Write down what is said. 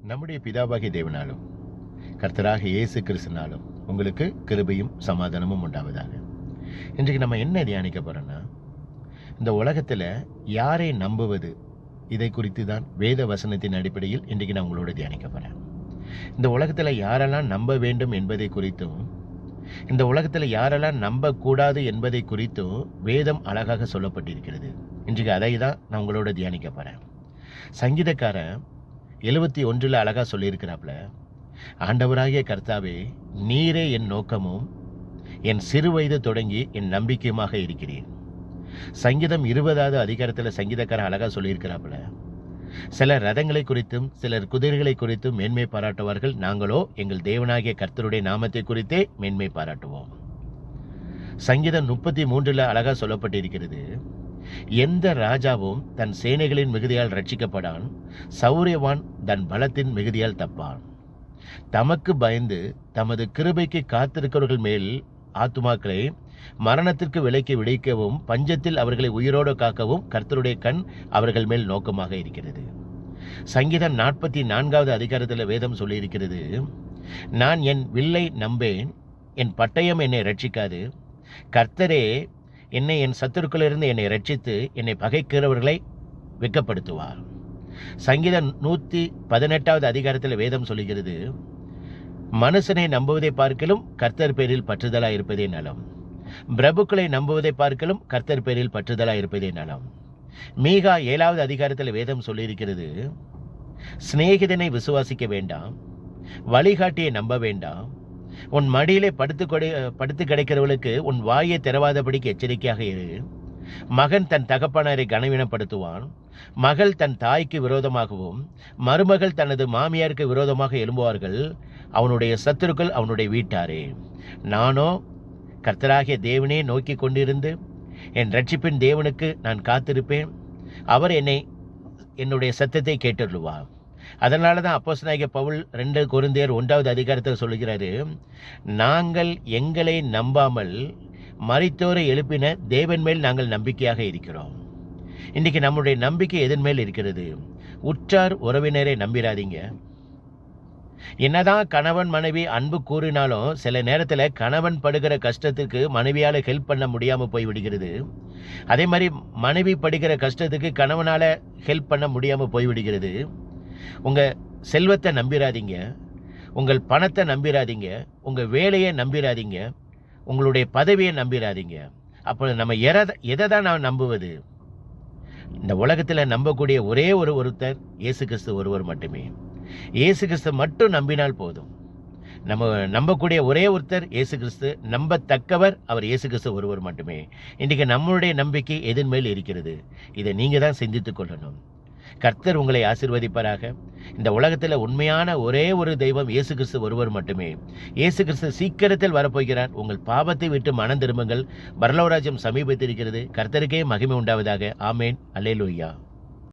நம்முடைய பிதாவாகிய தேவனாலும் கர்த்தராக இயேசு கிறிஸ்துனாலும் உங்களுக்கு கிருபையும் சமாதானமும் உண்டாவதாக. இன்றைக்கு நம்ம என்ன தியானிக்க போறோம்னா, இந்த உலகத்தில் யாரை நம்புவது, இதை குறித்து தான் வேத வசனத்தின் அடிப்படையில் இன்றைக்கு நான் உங்களோட தியானிக்க போறேன். இந்த உலகத்தில் யாரெல்லாம் நம்ப வேண்டும் என்பதை குறித்தும், இந்த உலகத்தில் யாரெல்லாம் நம்பக்கூடாது என்பதை குறித்தும் வேதம் அழகாக சொல்லப்பட்டிருக்கிறது. இன்றைக்கு அதை தான் நான் உங்களோட தியானிக்க போறேன். சங்கீதக்காரன் 71 அழகா சொல்லியிருக்கிறாப்புல, ஆண்டவராகிய கர்த்தாவே, நீரே என் நோக்கமும் என் சிறு வயது தொடங்கி என் நம்பிக்கையுமாக இருக்கிறேன். சங்கீதம் 20வது அதிகாரத்தில் சங்கீதக்காரன் அழகா சொல்லியிருக்கிறாப்புல, சிலர் ரதங்களை குறித்தும் சிலர் குதிரைகளை குறித்தும் மேன்மை பாராட்டுவார்கள், நாங்களோ எங்கள் தேவனாகிய கர்த்தருடைய நாமத்தை குறித்தே மேன்மை பாராட்டுவோம். சங்கீதம் 33 அழகா சொல்லப்பட்டிருக்கிறது, எந்த ராஜாவும் தன் சேனைகளின் மிகுதியால் ரட்சிக்கப்படான், சௌரியவான் தன் பலத்தின் மிகுதியால் தப்பான். தமக்கு பயந்து தமது கிருபைக்கு காத்திருக்கிறவர்கள் மேல் ஆத்துமாக்களை மரணத்திற்கு விலைக்கு விடைக்கவும் பஞ்சத்தில் அவர்களை உயிரோடு காக்கவும் கர்த்தருடைய கண் அவர்கள் மேல் நோக்கமாக இருக்கிறது. சங்கீதம் 44வது அதிகாரத்தில் வேதம் சொல்லியிருக்கிறது, நான் என் வில்லை நம்பேன், என் பட்டயம் என்னை ரட்சிக்காது. கர்த்தரே என்னை என் சத்துருக்களிலிருந்து என்னை ரட்சித்து என்னை பகைக்கிறவர்களை வெட்கப்படுத்துவார். சங்கீதம் 118வது அதிகாரத்தில் வேதம் சொல்லுகிறது, மனுஷனை நம்புவதை பார்க்கலும் கர்த்தர் பேரில் பற்றுதலாக இருப்பதே நலம். பிரபுக்களை நம்புவதை பார்க்கலும் கர்த்தர் பேரில் பற்றுதலாக இருப்பதே நலம். மீகா 7வது அதிகாரத்தில் வேதம் சொல்லியிருக்கிறது, சிநேகிதனை விசுவாசிக்க வேண்டாம், வழிகாட்டியை நம்ப வேண்டாம். உன் மடியிலே படுத்து கிடைக்கிறவளுக்கு உன் வாயை திறவாதபடிக்கு எச்சரிக்கையாக இரு. மகன் தன் தகப்பனாரை கனவீனப்படுத்துவான், மகள் தன் தாய்க்கு விரோதமாகவும் மருமகள் தனது மாமியாருக்கு விரோதமாக எழும்புவார்கள். அவனுடைய சத்துருக்கள் அவனுடைய வீட்டாரே. நானோ கர்த்தராகிய தேவனே நோக்கி கொண்டிருந்து என் ரட்சிப்பின் தேவனுக்கு நான் காத்திருப்பேன். அவர் என்னுடைய சத்தத்தை கேட்டுள்ளுவார். அதனால தான் அப்போஸ்தலனாகிய பவுல் 2 கொரிந்தியர் 1வது அதிகாரத்தில் சொல்லுகிறாரு, நாங்கள் எங்களை நம்பாமல் மரித்தோரை எழுப்பின தேவன் மேல் நாங்கள் நம்பிக்கையாக இருக்கிறோம். இன்னைக்கு நம்முடைய நம்பிக்கை எதன் மேல் இருக்கிறது? உற்றார் உறவினரை நம்பிடாதீங்க. என்னதான் கணவன் மனைவி அன்பு கூறினாலும் சில நேரத்தில் கணவன் படுகிற கஷ்டத்துக்கு மனைவியால் ஹெல்ப் பண்ண முடியாமல் போய் விடுகிறது. அதே மாதிரி மனைவி படுகிற கஷ்டத்துக்கு கணவனால் ஹெல்ப் பண்ண முடியாமல் போய்விடுகிறது. உங்கள் செல்வத்தை நம்பிடாதீங்க, உங்கள் பணத்தை நம்பிடாதீங்க, உங்கள் வேலையை நம்பிடாதீங்க, உங்களுடைய பதவியை நம்பிடாதீங்க. அப்போ நம்ம எதை தான் நான் நம்புவது? இந்த உலகத்தில் நம்பக்கூடிய ஒரே ஒருத்தர் இயேசு கிறிஸ்து ஒருவர் மட்டுமே. இயேசு கிறிஸ்து மட்டும் நம்பினால் போதும். நம்ம நம்பக்கூடிய ஒரே ஒருத்தர் இயேசு கிறிஸ்து, நம்பத்தக்கவர் அவர் இயேசு கிறிஸ்து ஒருவர் மட்டுமே. இன்றைக்கு நம்மளுடைய நம்பிக்கை எதன் மேல் இருக்கிறது? இதை நீங்கள் தான் சிந்தித்துக் கொள்ளணும். கர்த்தர் உங்களை ஆசீர்வதிப்பாராக. இந்த உலகத்தில் உண்மையான ஒரே ஒரு தெய்வம் இயேசு கிறிஸ்து ஒருவர் மட்டுமே. இயேசு கிறிஸ்து சீக்கிரத்தில் வரப்போகிறார். உங்கள் பாவத்தை விட்டு மனம் திரும்புங்கள், பரலோக ராஜ்யம் சமீபத்திருக்கிறது. கர்த்தருக்கே மகிமை உண்டாவதாக. ஆமேன். அல்லேலூயா.